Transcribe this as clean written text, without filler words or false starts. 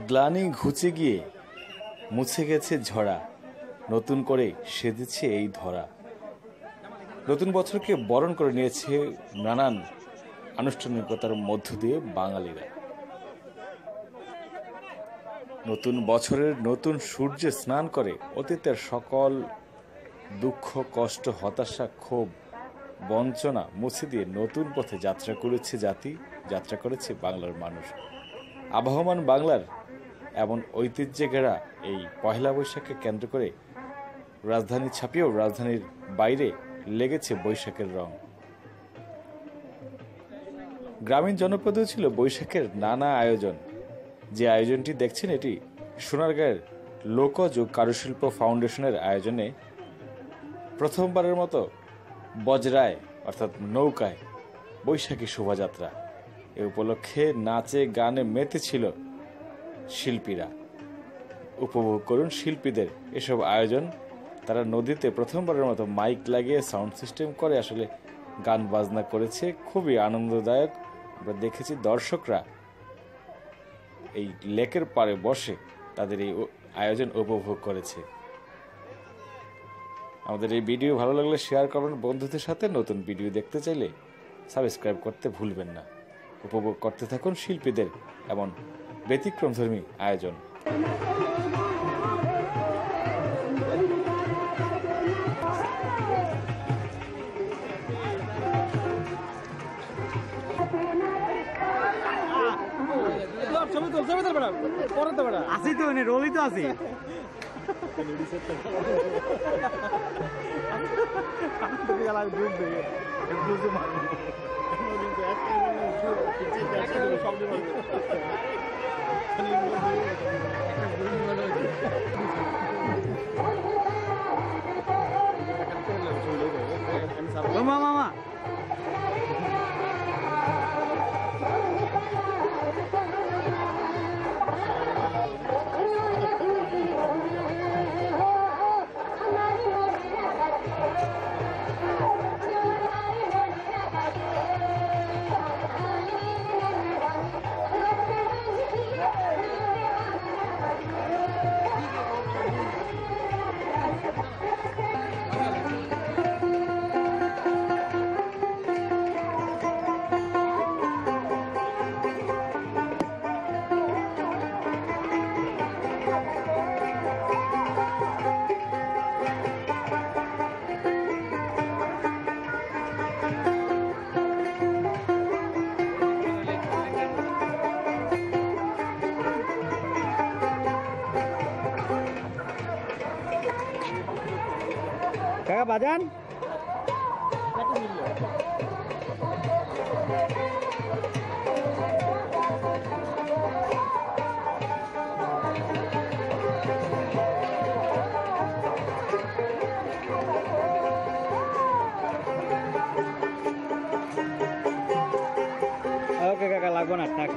গ্লানি ঘুচে গিয়ে মুছে গেছে ঝরা, নতুন করে সেজেছে এই ধরা। নতুন বছরকে বরণ করে নিয়েছে নানান আনুষ্ঠানিকতার মধ্য দিয়ে বাঙালিরা। নতুন বছরের নতুন সূর্যে স্নান করে অতীতের সকল দুঃখ, কষ্ট, হতাশা, ক্ষোভ, বঞ্চনা মুছে দিয়ে নতুন পথে যাত্রা করেছে জাতি, যাত্রা করেছে বাংলার মানুষ। আবহমান বাংলার এমন ঐতিহ্যে ঘেরা এই পহেলা বৈশাখকে কেন্দ্র করে রাজধানী ছাপিয়েও রাজধানীর বাইরে লেগেছে বৈশাখের রং। গ্রামীণ জনপদেও ছিল বৈশাখের নানা আয়োজন। যে আয়োজনটি দেখছেন এটি সোনারগাঁয়ের লোকজ ও কারুশিল্প ফাউন্ডেশনের আয়োজনে প্রথমবারের মতো বজরায় অর্থাৎ নৌকায় বৈশাখী শোভাযাত্রা। এ উপলক্ষে নাচে গানে মেতেছিল শিল্পীরা। উপভোগ করুন শিল্পীদের এসব আয়োজন। তারা নদীতে প্রথমবারের মতো মাইক লাগিয়ে সাউন্ড সিস্টেম করে আসলে গান বাজনা করেছে, খুবই আনন্দদায়ক। আমরা দেখেছি দর্শকরা এই লেকের পাড়ে বসে তাদের এই আয়োজন উপভোগ করেছে। আমাদের এই ভিডিও ভালো লাগলে শেয়ার করবেন বন্ধুদের সাথে। নতুন ভিডিও দেখতে চাইলে সাবস্ক্রাইব করতে ভুলবেন না। উপভোগ করতে থাকুন শিল্পীদের এমন ব্যতিক্রমধর্মী আয়োজন। আসি তো রোলই তো আছি। মামা কাকা বাজান ওকে কাকা লাগবো না থাক।